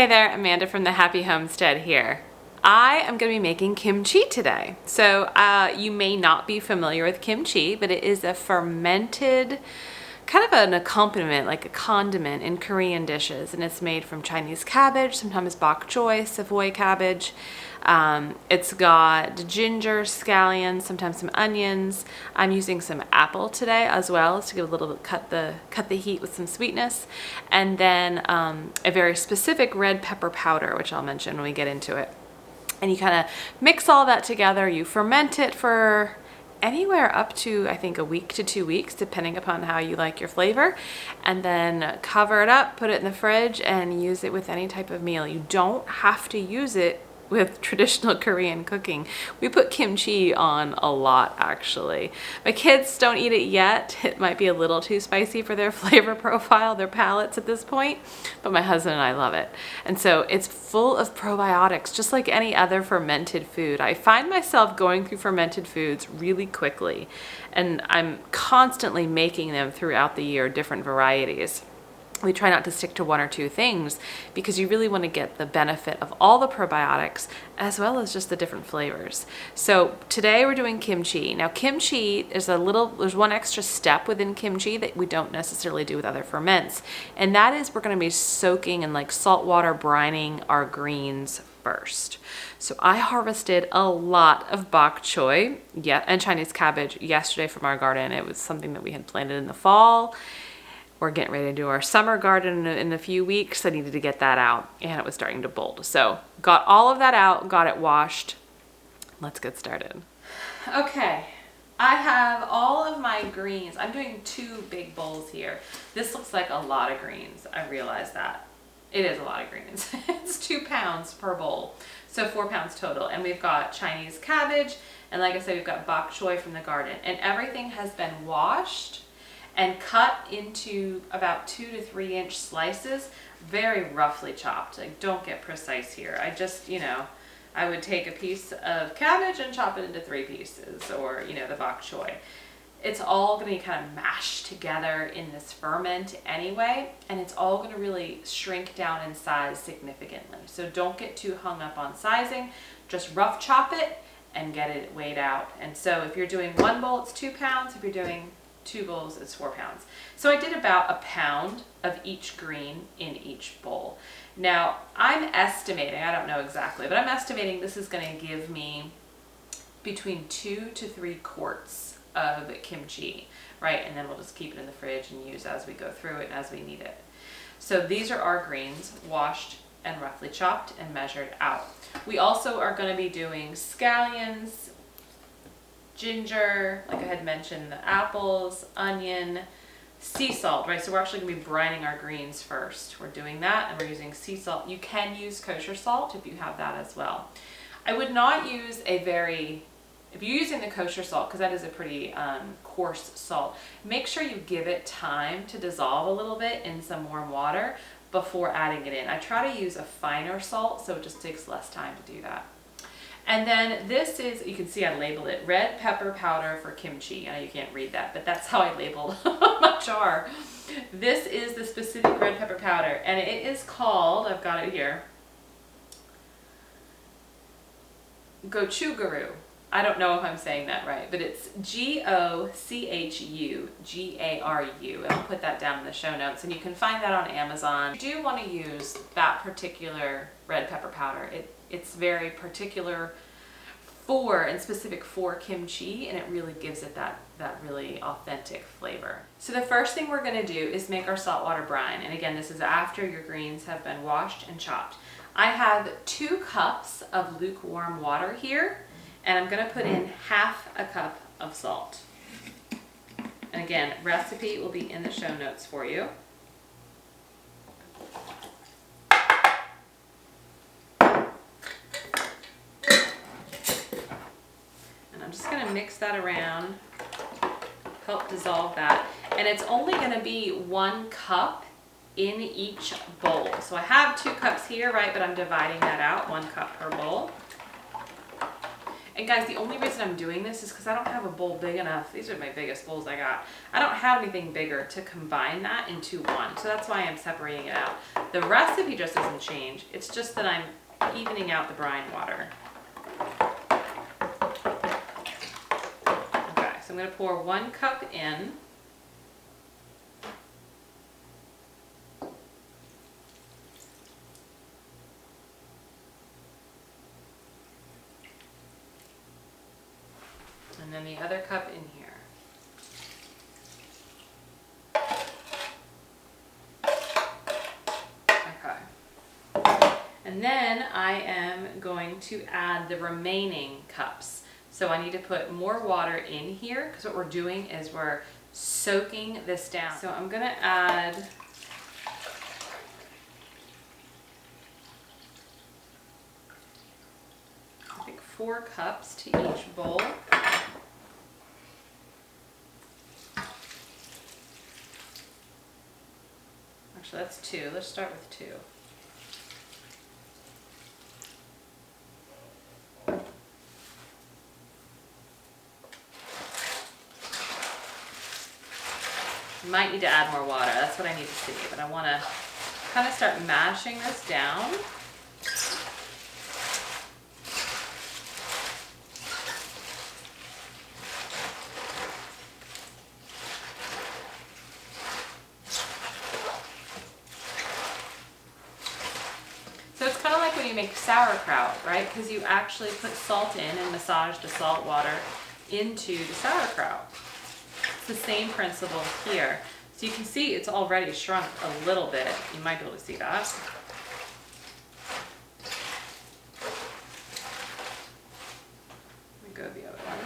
Hey there, Amanda from the Happy Homestead here. I am going to be making kimchi today. So you may not be familiar with kimchi, but it is a fermented, kind of an accompaniment, like a condiment in Korean dishes. And it's made from Chinese cabbage, sometimes bok choy, Savoy cabbage. It's got ginger, scallions, sometimes some onions. I'm using some apple today as well to give a little bit, cut the heat with some sweetness. And then a very specific red pepper powder, which I'll mention when we get into it. And you kind of mix all that together. You ferment it for anywhere up to, I think, a week to 2 weeks, depending upon how you like your flavor. And then cover it up, put it in the fridge, and use it with any type of meal. You don't have to use it with traditional Korean cooking. We put kimchi on a lot, actually. My kids don't eat it yet. It might be a little too spicy for their flavor profile, their palates at this point, but my husband and I love it. And so it's full of probiotics, just like any other fermented food. I find myself going through fermented foods really quickly, and I'm constantly making them throughout the year, different varieties. We try not to stick to one or two things because you really want to get the benefit of all the probiotics as well as just the different flavors. So today we're doing kimchi. Now kimchi is there's one extra step within kimchi that we don't necessarily do with other ferments. And that is we're going to be soaking in like salt water brining our greens first. So I harvested a lot of bok choy and Chinese cabbage yesterday from our garden. It was something that we had planted in the fall. We're getting ready to do our summer garden in a few weeks. I needed to get that out and it was starting to bolt. So got all of that out, got it washed. Let's get started. Okay, I have all of my greens. I'm doing 2 big bowls here. This looks like a lot of greens. I realize that. It is a lot of greens. It's 2 pounds per bowl. So 4 pounds total. And we've got Chinese cabbage. And like I said, we've got bok choy from the garden. And everything has been washed and cut into about 2 to 3 inch slices, very roughly chopped. Like, don't get precise here. I just, I would take a piece of cabbage and chop it into 3 pieces, or, the bok choy. It's all gonna be kind of mashed together in this ferment anyway, and it's all gonna really shrink down in size significantly. So don't get too hung up on sizing, just rough chop it and get it weighed out. And so if you're doing 1 bowl, it's 2 pounds. If you're doing 2 bowls, it's 4 pounds. So I did about 1 pound of each green in each bowl. Now I'm estimating, I don't know exactly, but I'm estimating this is going to give me between 2 to 3 quarts of kimchi, right? And then we'll just keep it in the fridge and use as we go through it and as we need it. So these are our greens, washed and roughly chopped and measured out. We also are going to be doing scallions, ginger, like I had mentioned, the apples, onion, sea salt, right? So we're actually going to be brining our greens first. We're doing that, and we're using sea salt. You can use kosher salt if you have that as well. I would not use if you're using the kosher salt, because that is a pretty coarse salt, make sure you give it time to dissolve a little bit in some warm water before adding it in. I try to use a finer salt, so it just takes less time to do that. And then this is, you can see I labeled it, red pepper powder for kimchi. I know you can't read that, but that's how I labeled my jar. This is the specific red pepper powder, and it is called, I've got it here, gochugaro. I don't know if I'm saying that right, but it's Gochugaro. And I'll put that down in the show notes, and you can find that on Amazon. You do want to use that particular red pepper powder. It's very particular and specific for kimchi, and it really gives it that really authentic flavor. So the first thing we're going to do is make our saltwater brine. And again, this is after your greens have been washed and chopped. I have 2 cups of lukewarm water here, and I'm going to put in half a cup of salt. And again, recipe will be in the show notes for you. I'm just going to mix that around, help dissolve that. And it's only going to be 1 cup in each bowl. So I have 2 cups here, right? But I'm dividing that out, 1 cup per bowl. And guys, the only reason I'm doing this is because I don't have a bowl big enough. These are my biggest bowls I got. I don't have anything bigger to combine that into one. So that's why I'm separating it out. The recipe just doesn't change. It's just that I'm evening out the brine water. Okay, so I'm going to pour 1 cup in. And then the other cup in here. Okay. And then I am going to add the remaining cups. So I need to put more water in here because what we're doing is we're soaking this down. So I'm going to add I think 4 cups to each bowl. Actually, that's 2. Let's start with 2. Might need to add more water. That's what I need to see. But I want to kind of start mashing this down. So it's kind of like when you make sauerkraut, right? Because you actually put salt in and massage the salt water into the sauerkraut. It's the same principle here. So you can see it's already shrunk a little bit. You might be able to see that. Let me go the other one.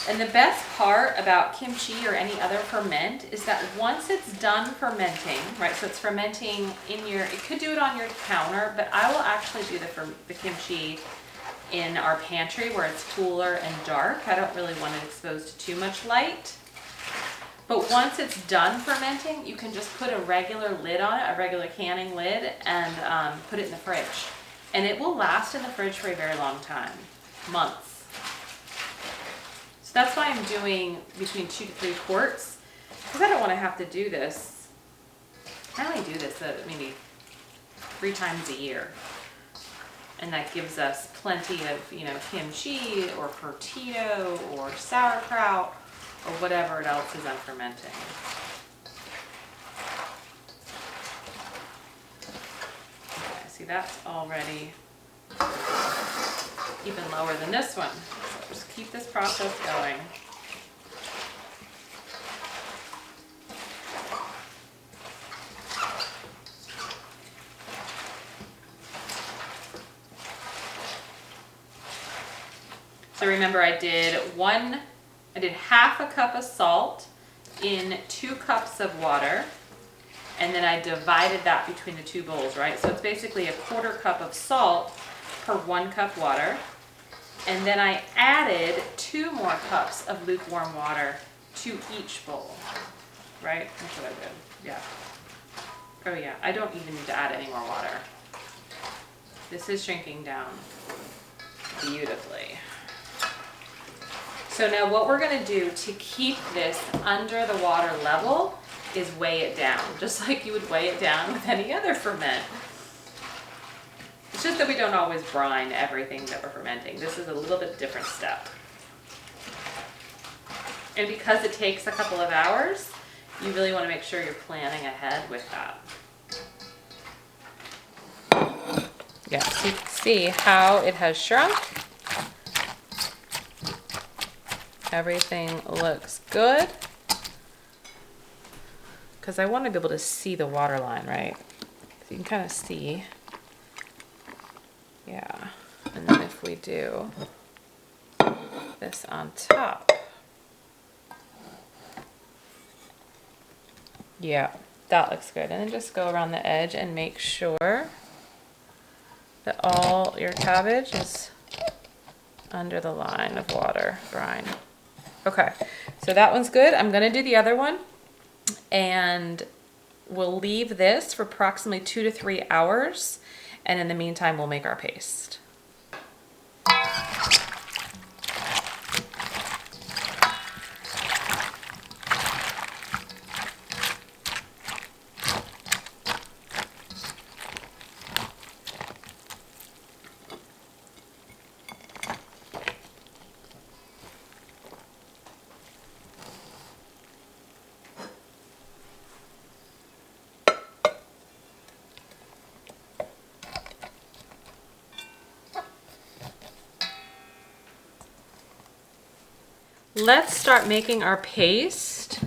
And the best part about kimchi or any other ferment is that once it's done fermenting, right, so it's fermenting in your, it could do it on your counter, but I will actually do the kimchi in our pantry where it's cooler and dark. I don't really want it exposed to too much light. But once it's done fermenting, you can just put a regular lid on it, a regular canning lid, and put it in the fridge. And it will last in the fridge for a very long time, months. So that's why I'm doing between 2 to 3 quarts, because I don't want to have to do this. I only do this maybe 3 times a year. And that gives us plenty of, you know, kimchi or curtido or sauerkraut or whatever else is I'm fermenting. Okay, see that's already even lower than this one. So just keep this process going. So remember I did half a cup of salt in 2 cups of water, and then I divided that between the 2 bowls, right? So it's basically a 1/4 cup of salt per 1 cup water. And then I added 2 more cups of lukewarm water to each bowl, right? That's what I did, yeah. Oh yeah, I don't even need to add any more water. This is shrinking down beautifully. So now what we're gonna do to keep this under the water level is weigh it down, just like you would weigh it down with any other ferment. It's just that we don't always brine everything that we're fermenting. This is a little bit different step. And because it takes a couple of hours, you really want to make sure you're planning ahead with that. Yeah, so you can see how it has shrunk. Everything looks good. Because I want to be able to see the water line, right? So you can kind of see. Yeah, and then if we do this on top, yeah, that looks good. And then just go around the edge and make sure that all your cabbage is under the line of water brine. Okay, so that one's good. I'm gonna do the other one, and we'll leave this for approximately 2 to 3 hours. And in the meantime, we'll make our paste. Let's start making our paste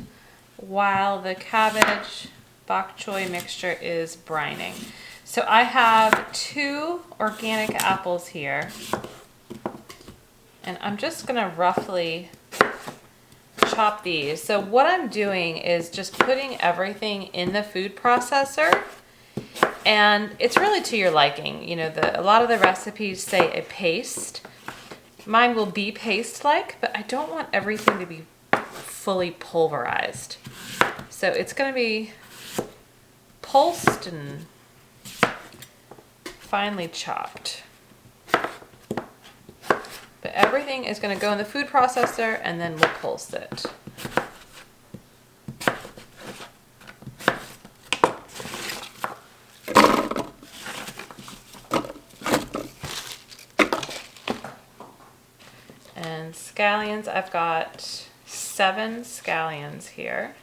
while the cabbage bok choy mixture is brining. So I have 2 organic apples here, and I'm just gonna roughly chop these. So what I'm doing is just putting everything in the food processor, and it's really to your liking. You know, a lot of the recipes say a paste. Mine will be paste-like, but I don't want everything to be fully pulverized. So it's going to be pulsed and finely chopped. But everything is going to go in the food processor, and then we'll pulse it. And scallions, I've got 7 scallions here.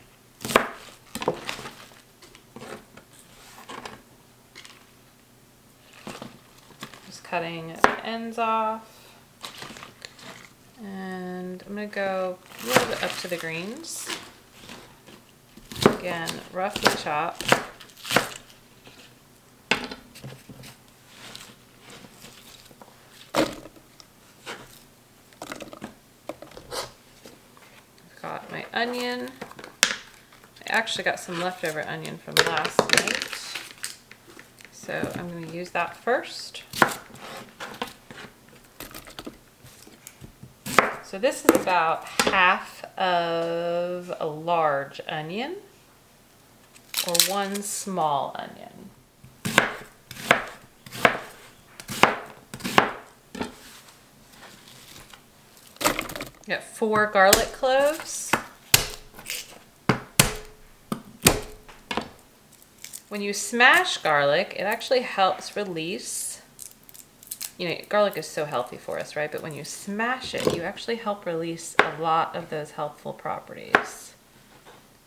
Just cutting the ends off. And I'm going to go a little bit up to the greens. Again, roughly chop. Got my onion. I actually got some leftover onion from last night, so I'm going to use that first. So this is about half of a large onion, or 1 small onion. Got 4 garlic cloves. When you smash garlic, it actually helps release, you know, garlic is so healthy for us, right? But when you smash it, you actually help release a lot of those helpful properties.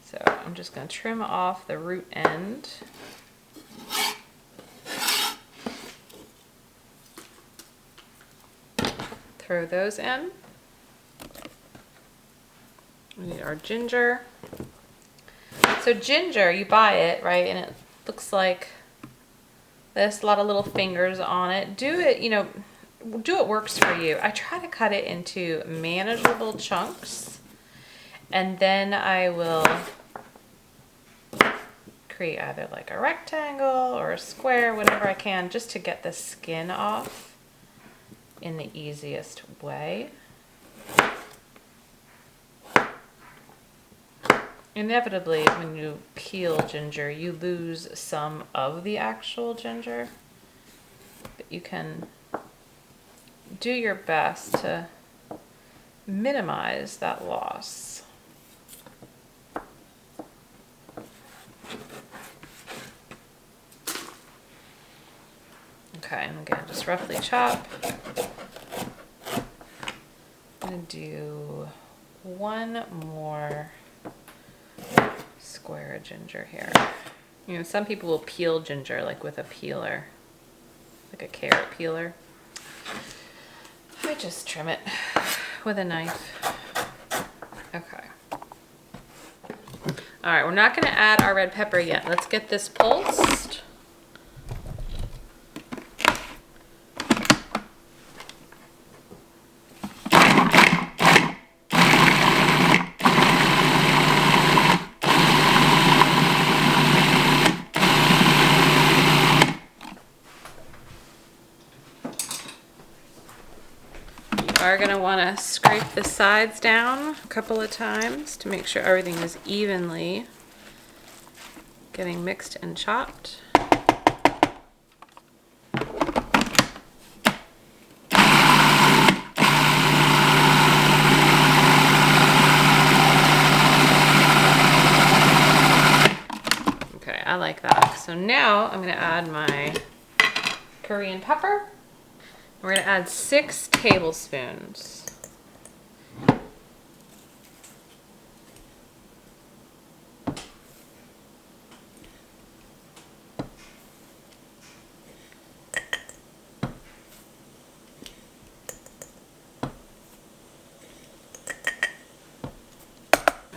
So I'm just going to trim off the root end. Throw those in. We need our ginger. So ginger, you buy it, right? And it looks like this, a lot of little fingers on it. Do it, you know, do what works for you. I try to cut it into manageable chunks, and then I will create either like a rectangle or a square, whatever I can, just to get the skin off in the easiest way. Inevitably, when you peel ginger, you lose some of the actual ginger, but you can do your best to minimize that loss. Okay, and again, just roughly chop. I'm gonna do 1 more square of ginger here. You know, some people will peel ginger like with a peeler, like a carrot peeler. I just trim it with a knife. Okay. All right, we're not going to add our red pepper yet. Let's get this pulsed. are gonna wanna scrape the sides down a couple of times to make sure everything is evenly getting mixed and chopped. Okay, I like that. So now I'm gonna add my Korean pepper. We're gonna add 6 tablespoons.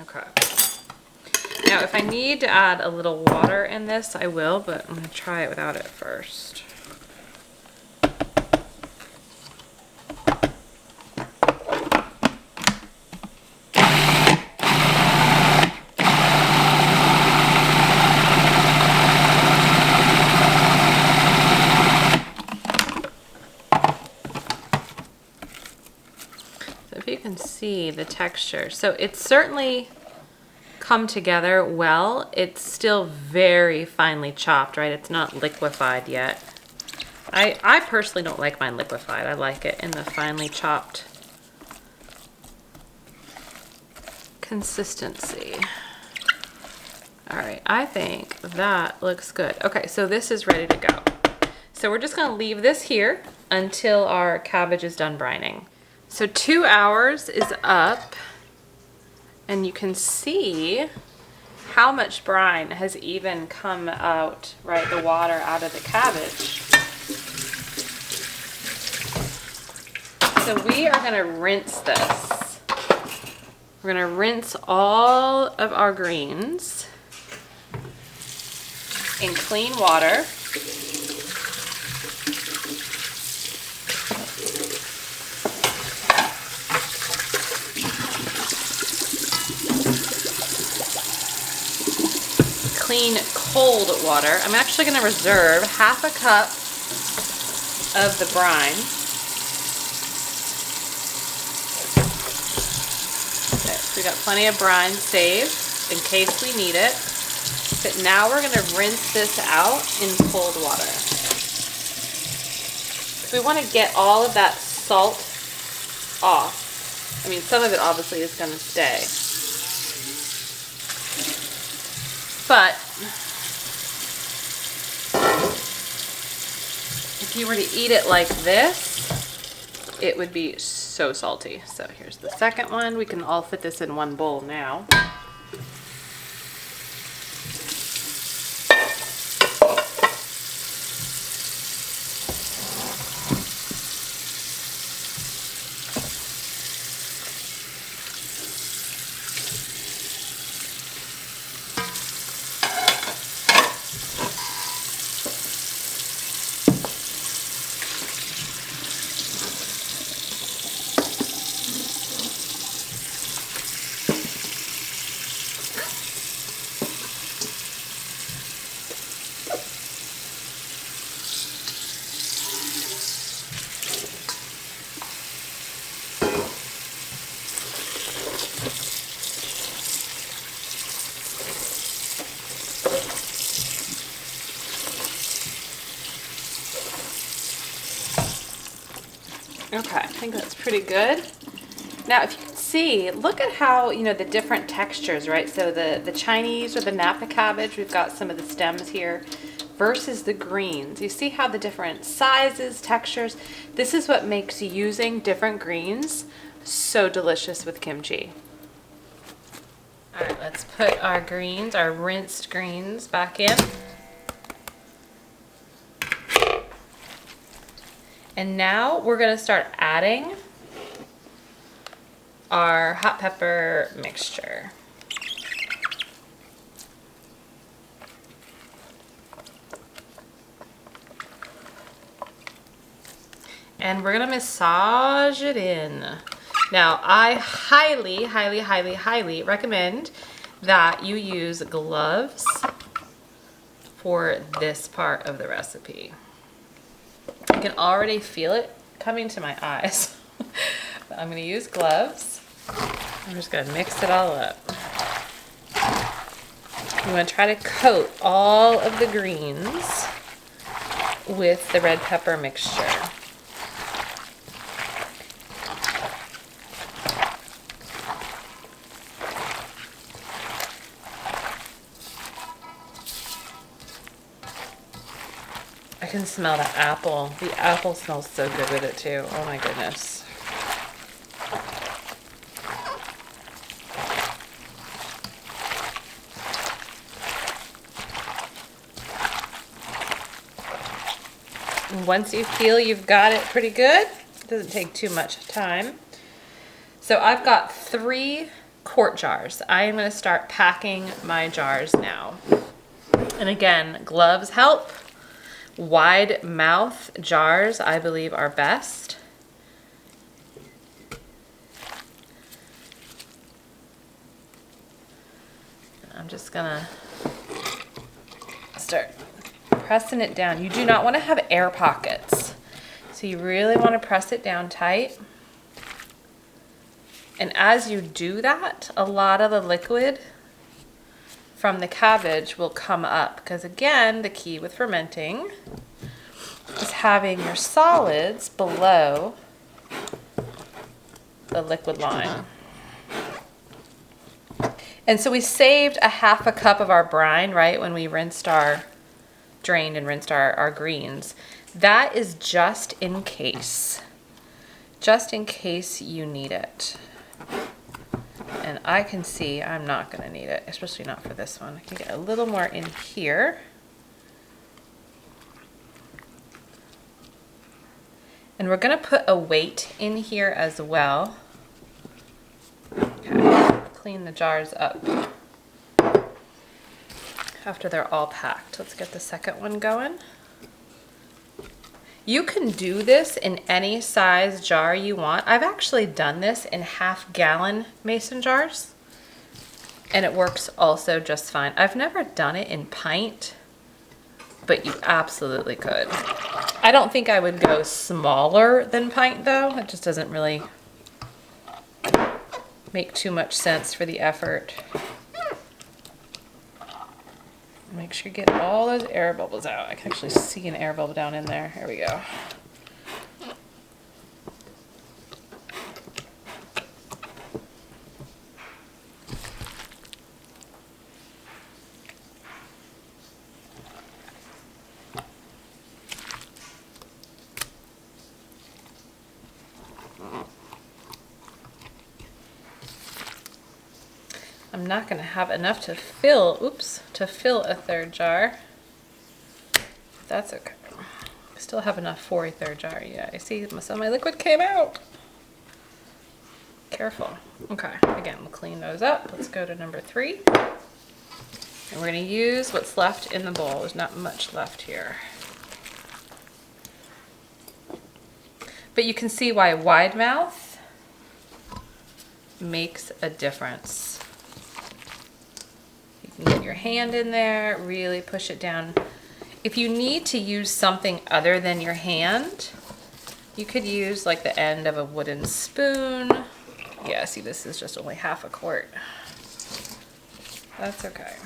Okay. Now, if I need to add a little water in this, I will, but I'm gonna try it without it first. If you can see the texture. So it's certainly come together well. It's still very finely chopped, right? It's not liquefied yet. I personally don't like mine liquefied. I like it in the finely chopped consistency. All right, I think that looks good. Okay, so this is ready to go. So we're just gonna leave this here until our cabbage is done brining. So 2 hours is up, and you can see how much brine has even come out, right? The water out of the cabbage. So we are gonna rinse this. We're gonna rinse all of our greens in clean water. Clean cold water. I'm actually going to reserve half a cup of the brine. Okay, so we got plenty of brine saved in case we need it. But now we're going to rinse this out in cold water. So we want to get all of that salt off. I mean, some of it obviously is going to stay. But if you were to eat it like this, it would be so salty. So here's the second one. We can all fit this in one bowl now. Okay, I think that's pretty good. Now, if you can see, look at how, you know, the different textures, right? So the Chinese or the napa cabbage, we've got some of the stems here, versus the greens. You see how the different sizes, textures, this is what makes using different greens so delicious with kimchi. All right, let's put our greens, our rinsed greens, back in. And now we're gonna start adding our hot pepper mixture. And we're gonna massage it in. Now, I highly, highly, highly, highly recommend that you use gloves for this part of the recipe. I can already feel it coming to my eyes. but I'm going to use gloves. I'm just going to mix it all up. You want to try to coat all of the greens with the red pepper mixture. I can smell the apple. The apple smells so good with it too. Oh my goodness. And once you feel you've got it pretty good, it doesn't take too much time. So I've got 3 quart jars. I am going to start packing my jars now. And again, gloves help. Wide mouth jars, I believe, are best. I'm just gonna start pressing it down. You do not want to have air pockets, so you really want to press it down tight. And as you do that, a lot of the liquid from the cabbage will come up, because again, the key with fermenting is having your solids below the liquid line. And so we saved a half a cup of our brine, right, when we drained and rinsed our greens. That is just in case you need it. And I can see I'm not going to need it, especially not for this one. I can get a little more in here. And we're going to put a weight in here as well. Okay. Clean the jars up after they're all packed. Let's get the second one going. You can do this in any size jar you want. I've actually done this in half-gallon mason jars, and it works also just fine. I've never done it in pint, but you absolutely could. I don't think I would go smaller than pint though. It just doesn't really make too much sense for the effort. Make sure you get all those air bubbles out. I can actually see an air bubble down in there. Here we go. I'm not going to have enough to fill a third jar. That's okay. I still have enough for a third jar. Yeah, I see some of my liquid came out. Careful. Okay, again, we'll clean those up. Let's go to number 3. And we're going to use what's left in the bowl. There's not much left here. But you can see why wide mouth makes a difference. You can get your hand in there, really push it down. If you need to use something other than your hand, you could use like the end of a wooden spoon. Yeah, see, this is just only half a quart. That's okay.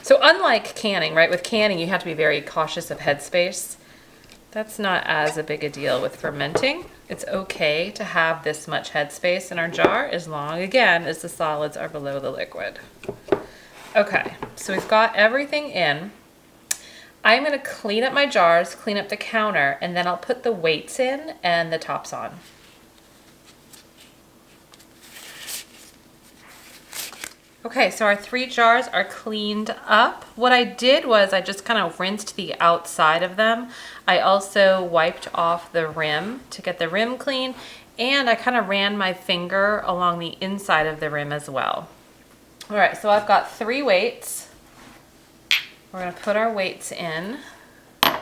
So unlike canning, right? With canning, you have to be very cautious of headspace. That's not as a big a deal with fermenting. It's okay to have this much headspace in our jar as long, again, as the solids are below the liquid. Okay, so we've got everything in. I'm gonna clean up my jars, clean up the counter, and then I'll put the weights in and the tops on. Okay, so our 3 jars are cleaned up. What I did was I just kind of rinsed the outside of them. I also wiped off the rim to get the rim clean, and I kind of ran my finger along the inside of the rim as well. All right, so I've got 3 weights. We're gonna put our weights in and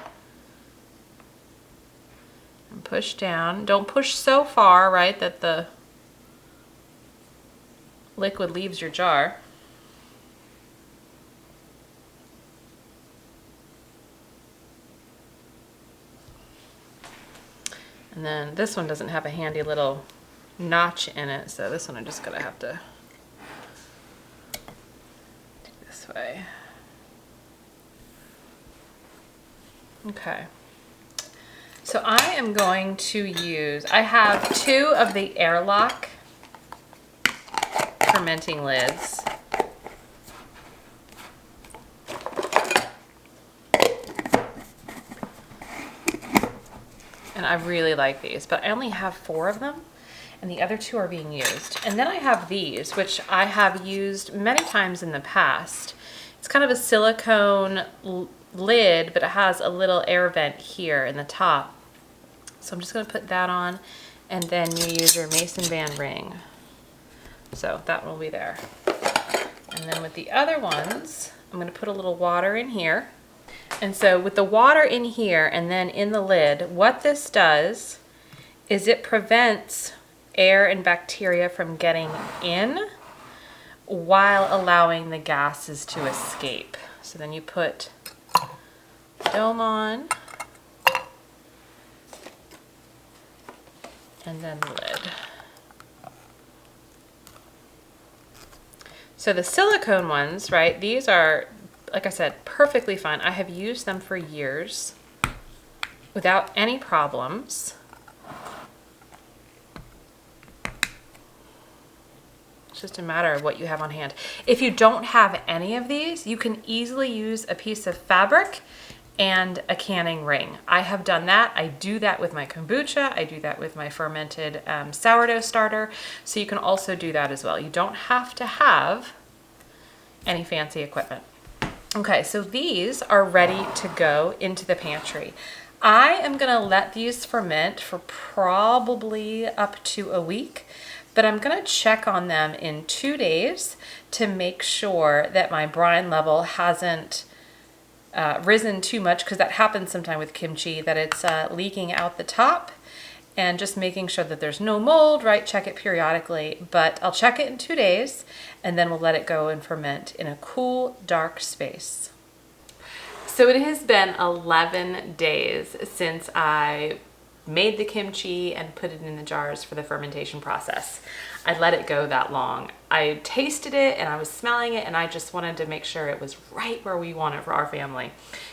push down. Don't push so far, right, that the liquid leaves your jar. And then this one doesn't have a handy little notch in it, so this one I'm just gonna have to do this way. Okay. So I am going to use, I have 2 of the airlock fermenting lids. And I really like these, but I only have 4 of them, and the other 2 are being used. And then I have these, which I have used many times in the past. It's kind of a silicone lid, but it has a little air vent here in the top. So I'm just going to put that on, and then you use your mason band ring. So that will be there. And then with the other ones, I'm going to put a little water in here. And so with the water in here and then in the lid, what this does is it prevents air and bacteria from getting in while allowing the gases to escape. So then you put dome on and then the lid. So the silicone ones, right, these are, like I said, perfectly fine. I have used them for years without any problems. It's just a matter of what you have on hand. If you don't have any of these, you can easily use a piece of fabric and a canning ring. I have done that. I do that with my kombucha. I do that with my fermented sourdough starter. So you can also do that as well. You don't have to have any fancy equipment. Okay, so these are ready to go into the pantry. I am gonna let these ferment for probably up to a week, but I'm gonna check on them in 2 days to make sure that my brine level hasn't risen too much, because that happens sometime with kimchi, that it's leaking out the top, and just making sure that there's no mold, right? Check it periodically, but I'll check it in 2 days and then we'll let it go and ferment in a cool, dark space. So it has been 11 days since I made the kimchi and put it in the jars for the fermentation process. I let it go that long. I tasted it and I was smelling it and I just wanted to make sure it was right where we want it for our family.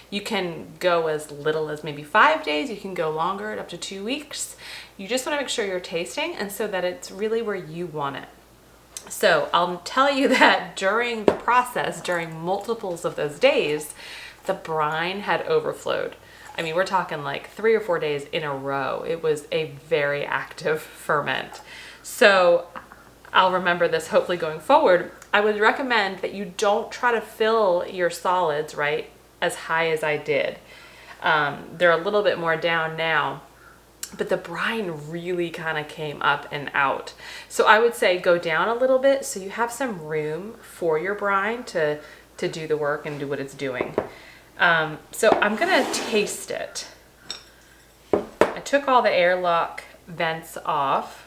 You can go as little as maybe 5 days. You can go longer, up to 2 weeks. You just want to make sure you're tasting and so that it's really where you want it. So I'll tell you that during the process, during multiples of those days, the brine had overflowed. I mean, we're talking like 3 or 4 days in a row. It was a very active ferment. So I'll remember this hopefully going forward. I would recommend that you don't try to fill your solids, right, as high as I did. They're a little bit more down now, but the brine really kind of came up and out. So I would say go down a little bit so you have some room for your brine to do the work and do what it's doing. So I'm gonna taste it. I took all the airlock vents off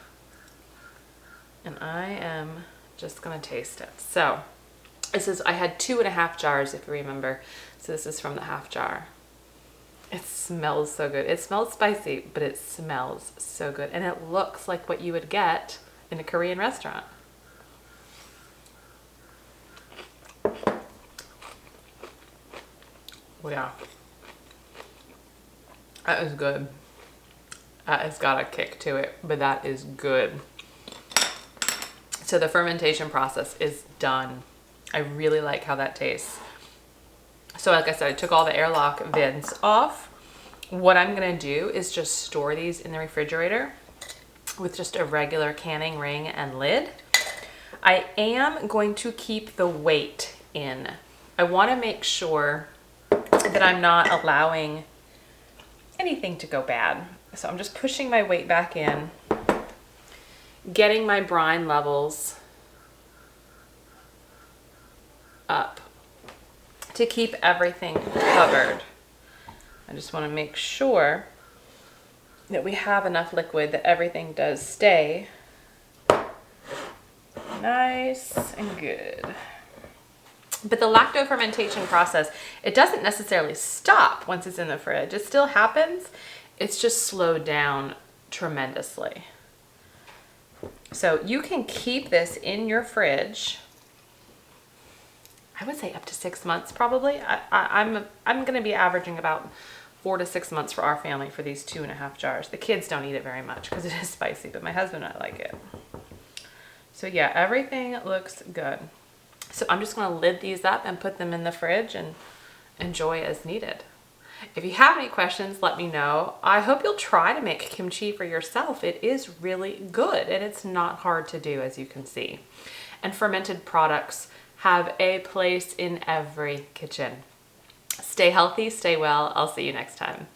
and I am just gonna taste it. So this is, I had 2.5 jars if you remember. So this is from the half jar. It smells so good. It smells spicy, but it smells so good. And it looks like what you would get in a Korean restaurant. Oh yeah. That is good. That has got a kick to it, but that is good. So the fermentation process is done. I really like how that tastes. So like I said, I took all the airlock vents off. What I'm gonna do is just store these in the refrigerator with just a regular canning ring and lid. I am going to keep the weight in. I wanna make sure that I'm not allowing anything to go bad. So I'm just pushing my weight back in, getting my brine levels up to keep everything covered. I just want to make sure that we have enough liquid that everything does stay nice and good. But the lacto fermentation process, it doesn't necessarily stop once it's in the fridge. It still happens. It's just slowed down tremendously. So you can keep this in your fridge, I would say up to 6 months probably. I'm going to be averaging about 4 to 6 months for our family for these 2.5 jars. The kids don't eat it very much because it is spicy, but my husband and I like it. So yeah, everything looks good. So I'm just going to lid these up and put them in the fridge and enjoy as needed. If you have any questions, let me know. I hope you'll try to make kimchi for yourself. It is really good and it's not hard to do, as you can see. And fermented products have a place in every kitchen. Stay healthy, stay well. I'll see you next time.